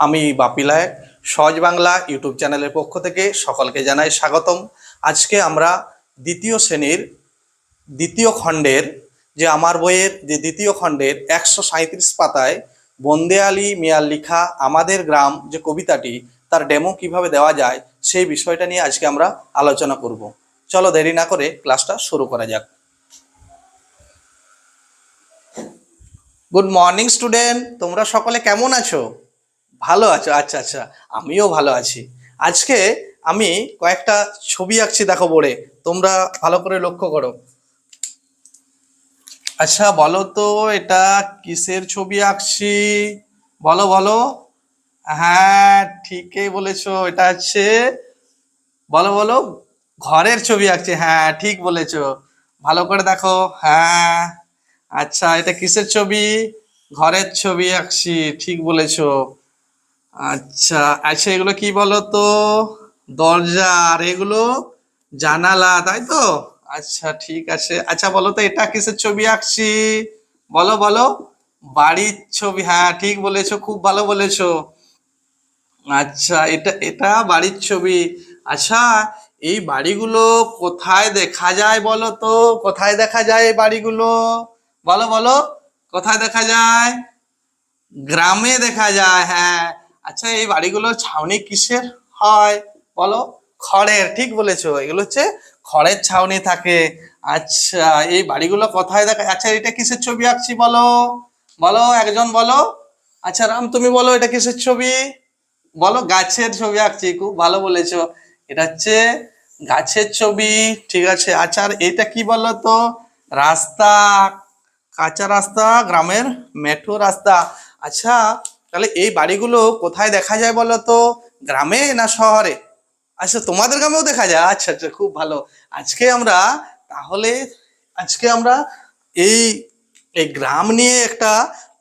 আমি বাপি লায়েক সহজ বাংলা ইউটিউব চ্যানেলের পক্ষ থেকে সকলকে জানাই স্বাগতম। আজকে আমরা দ্বিতীয় শ্রেণীর দ্বিতীয় খণ্ডের যে আমার বইয়ের যে দ্বিতীয় খণ্ডের 137 পাতায় বন্দে আলী মিয়ার লেখা আমাদের গ্রাম যে কবিতাটি তার ডেমো কিভাবে দেওয়া যায় সেই বিষয়টা নিয়ে আজকে আমরা আলোচনা করব। চলো দেরি না করে ক্লাসটা শুরু করা যাক। গুড মর্নিং স্টুডেন্ট, তোমরা সকলে কেমন আছো? ভালো আছো? আচ্ছা আচ্ছা, আমিও ভালো আছি। আজকে আমি কয়েকটা ছবি আঁকছি, দেখো বোর্ডে, তোমরা ভালো করে লক্ষ্য করো। আচ্ছা বলো তো এটা কিসের ছবি আঁকছি? বলো বলো। হ্যাঁ ঠিকই বলেছো, এটা হচ্ছে, বলো বলো, ঘরের ছবি আঁকছি। হ্যাঁ ঠিক বলেছো, ভালো করে দেখো। হ্যাঁ আচ্ছা, এটা কিসের ছবি? ঘরের ছবি আঁকছি, ঠিক বলেছো। আচ্ছা আচ্ছা, এগুলো কি বলো তো? দরজা, আর এগুলো জানালা, তাই তো? আচ্ছা ঠিক আছে। আচ্ছা বলো তো এটা কিসের ছবি আঁকছি? বলো বলো। বাড়ির ছবি, হ্যাঁ ঠিক বলেছো, খুব ভালো বলেছো। আচ্ছা এটা এটা বাড়ির ছবি। আচ্ছা এই বাড়িগুলো কোথায় দেখা যায় বলো তো? কোথায় দেখা যায় এই বাড়িগুলো? বলো বলো। কোথায় দেখা যায়? গ্রামে দেখা যায়, হ্যাঁ। আচ্ছা এই বাড়িগুলোর ছাউনি কিসের হয় বলো? খড়ের, ঠিক বলেছো, এগুলো হচ্ছে খড়ের ছাউনি থাকে। আচ্ছা এই বাড়িগুলো কোথায় দেখা? আচ্ছা এটা কিসের ছবি আঁকছি বলো? বলো একজন বলো। আচ্ছা রাম তুমি বলো এটা কিসের ছবি? বলো। গাছের ছবি আঁকছি, খুব ভালো বলেছো, এটা হচ্ছে গাছের ছবি। ঠিক আছে। আচ্ছা আর এটা কি বলো তো? রাস্তা, কাঁচা রাস্তা, গ্রামের মেঠো রাস্তা। আচ্ছা তাহলে এই বাড়িগুলো কোথায় দেখা যায় বলো তো? গ্রামে না শহরে? আচ্ছা তোমাদের গ্রামেও দেখা যায়, আচ্ছা আচ্ছা খুব ভালো। আজকে আমরা তাহলে আজকে আমরা এই এই গ্রাম নিয়ে একটা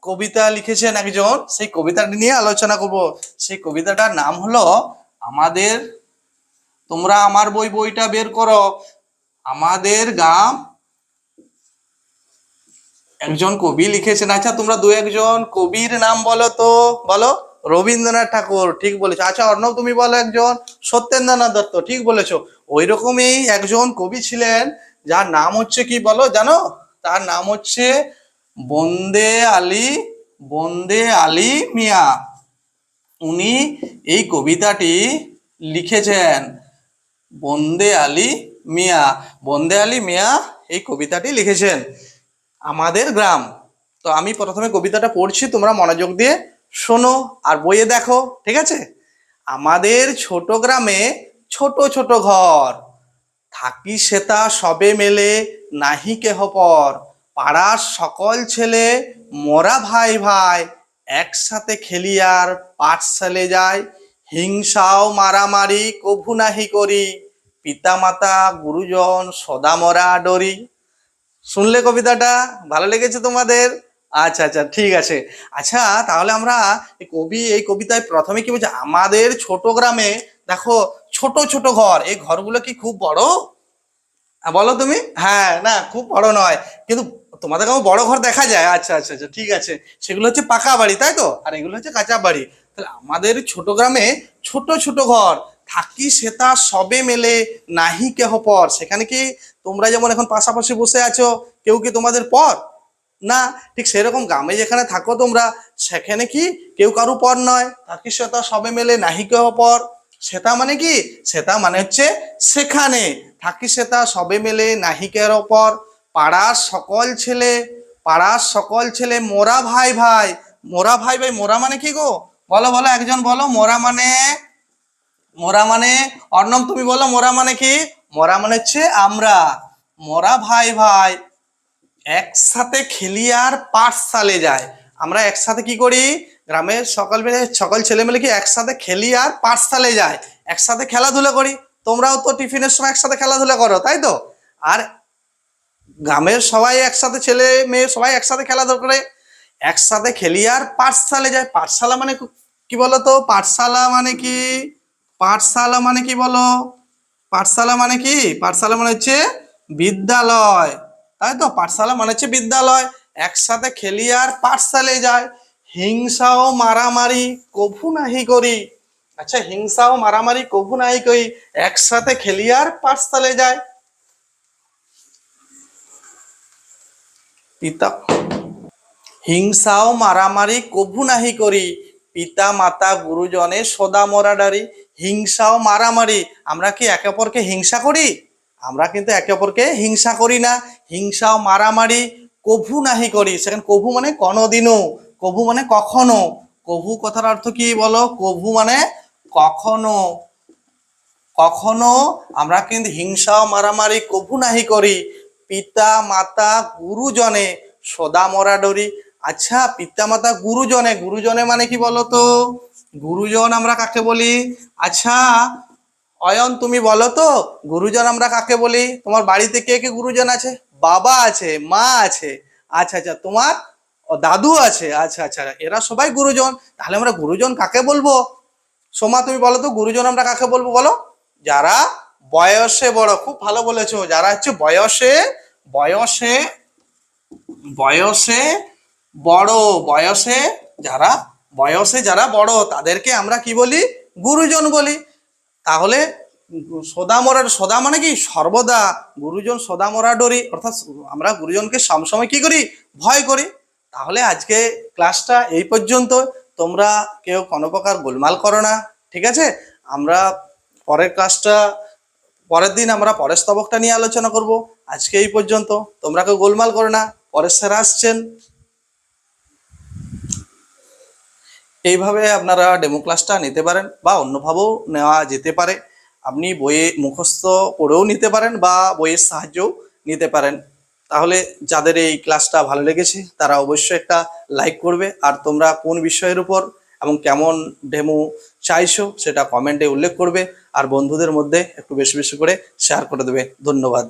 কবিতা লিখেছেন একজন, সেই কবিতাটা নিয়ে আলোচনা করব। সেই কবিতাটার নাম হলো আমাদের, তোমরা আমার বইটা বের করো, আমাদের গ্রাম। একজন কবি লিখেছেন। আচ্ছা তোমরা দু একজন কবির নাম বলো তো। বলো। রবীন্দ্রনাথ ঠাকুর, ঠিক বলেছো। আচ্ছা অর্ণব তুমি বলো একজন। সত্যেন্দ্রনাথ দত্ত, ঠিক বলেছো। ওই রকমই একজন কবি ছিলেন যার নাম হচ্ছে কি বলো জানো? তার নাম হচ্ছে বন্দে আলী, বন্দে আলী মিয়া। উনি এই কবিতাটি লিখেছেন। বন্দে আলী মিয়া, বন্দে আলী মিয়া এই কবিতাটি লিখেছেন আমাদের গ্রাম। তো আমি প্রথমে কবিতাটা পড়ছি, তোমরা মনোযোগ দিয়ে শোনো আর বইয়ে দেখো, ঠিক আছে? আমাদের ছোট গ্রামে ছোট ছোট ঘর, থাকি সেতা সবে মেলে নাহি কেহ পর, পাড়ার সকল ছেলে মোরা ভাই ভাই, একসাথে খেলিয়ার পাঠশালে যায়, হিংসাও মারামারি কভু নাহি করি, পিতামাতা গুরুজন সদা মরা ডরি। শুনলে কবিতাটা? ভালো লেগেছে তোমাদের? আচ্ছা আচ্ছা ঠিক আছে। আচ্ছা তাহলে আমরা এই কবিতায় প্রথমে কি বলছে? আমাদের ছোট গ্রামে দেখো ছোট ছোট ঘর, এই ঘরগুলো কি খুব বড়? বলো তুমি। হ্যাঁ না খুব বড় নয়, কিন্তু তোমাদের কাছে বড় ঘর দেখা যায়। আচ্ছা আচ্ছা আচ্ছা ঠিক আছে, সেগুলো হচ্ছে পাকা বাড়ি, তাই তো? আর এগুলো হচ্ছে কাঁচা বাড়ি। তাহলে আমাদের ছোট গ্রামে ছোট ছোট ঘর, থাকি সেতা সবে মেলে নাহি কেহ পর। সেখানে কি তোমরা যেমন এখন পাশাপাশি বসে আছো, কেউ কি তোমাদের পর? না। ঠিক সেরকম গ্রামে যেখানে থাকো তোমরা, সেখানে কি কেউ কারু পর নয়। থাকি সেতা সবে মেলে নাহি কেহ পর। সেতা মানে কি? সেতা মানে হচ্ছে সেখানে। থাকি সেতা সবে মেলে নাহিকের ওপর, পাড়ার সকল ছেলে, পাড়ার সকল ছেলে মোরা ভাই ভাই। মোরা ভাই ভাই, মোরা মানে কি গো? বলো বলো একজন বলো। মোরা মানে, মোরা মানে, অর্ণব তুমি বলো মোরা মানে কি? মোরা মানে হচ্ছে আমরা। মোরা ভাই ভাই একসাথে খেলি আর পাঠশালে যায়। আমরা একসাথে কি করি? গ্রামের সকল ছেলে মেলে কি একসাথে খেলি আর পাঠশালে যায়, একসাথে খেলাধুলা করি। তোমরাও তো টিফিনের সময় একসাথে খেলাধুলা করো, তাই তো? আর গ্রামের সবাই একসাথে, ছেলে মেয়ে সবাই একসাথে খেলাধুলা করে, একসাথে খেলি আর পাঠশালে যায়। পাঠশালা মানে কি বলো তো? পাঠশালা মানে কি? পাঠশালা মানে কি বলো? পাঠশালা মানে কি? পাঠশালা মানে হচ্ছে বিদ্যালয়, তাই তো? পাঠশালা মানে হচ্ছে বিদ্যালয়। একসাথে খেলি আর পাঠশালায় যায়, হিংসা ও মারামারি কভু নাহি করি। আচ্ছা, হিংসা ও মারামারি কভু নাহি করি একসাথে খেলিয়ার পাঠশালে যায়। পিতা হিংসা ও মারামারি কভু নাহি করি, পিতা মাতা গুরুজনে সদা মরাডারি। হিংসা ও মারামারি, আমরা কি একে অপরকে হিংসা করি? আমরা কিন্তু একে অপরকে হিংসা করি না। হিংসা ও মারামারি কভু নাহি করি, সেখানে কভু মানে কোনোদিনও, কভু মানে কখনো। কভু কথার অর্থ কি বলো? কভু মানে কখনো। কখনো আমরা কিন্তু হিংসা ও মারামারি কভু নাহি করি, পিতা মাতা গুরুজনে সদা মরাডরি। আচ্ছা, পিতা মাতা গুরুজনে, গুরুজনে মানে কি বলো তো? গুরুজন আমরা কাকে বলি? আচ্ছা অয়ন, তুমি বলো তো গুরুজন আমরা কাকে বলি? তোমার বাড়িতে কে কে গুরুজন আছে? বাবা আছে, মা আছে, আচ্ছা আচ্ছা, তোমার দাদু আছে, আচ্ছা আচ্ছা, এরা সবাই গুরুজন। তাহলে আমরা গুরুজন কাকে বলবো? সোমা, তুমি বলো তো গুরুজন আমরা কাকে বলবো, বলো? যারা বয়সে বড়, খুব ভালো বলেছো, যারা হচ্ছে বয়সে বয়সে বয়সে বড়, বয়সে যারা যারা বড় তাদেরকে আমরা কি বলি? গুরুজন বলি। তাহলে সদা মরা, সদা মানে কি সর্বদা, গুরুজন সদা মরা ডরি, অর্থাৎ আমরা গুরুজনকে সবসময় কি করি? ভয় করি। তাহলে আজকে ক্লাসটা এই পর্যন্ত। তোমরা কেউ কোনো প্রকার গোলমাল করো না, ঠিক আছে? আমরা পরের ক্লাসটা, পরের দিন আমরা পরের স্তবকটা নিয়ে আলোচনা করব। আজকে এই পর্যন্ত, তোমরা কেউ গোলমাল করো না, পরের স্যার আসছেন। এইভাবে আপনারা ডেমো ক্লাসটা নিতে পারেন বা অন্যভাবেও নেওয়া যেতে পারে। আপনি বইয়ে মুখস্থ করেও নিতে পারেন বা বইয়ের সাহায্যও নিতে পারেন। তাহলে যাদের এই ক্লাসটা ভালো লেগেছে তারা অবশ্যই একটা লাইক করবে, আর তোমরা কোন বিষয়ের উপর এবং কেমন ডেমো চাইছো সেটা কমেন্টে উল্লেখ করবে, আর বন্ধুদের মধ্যে একটু বেশি বেশি করে শেয়ার করে দেবে। ধন্যবাদ।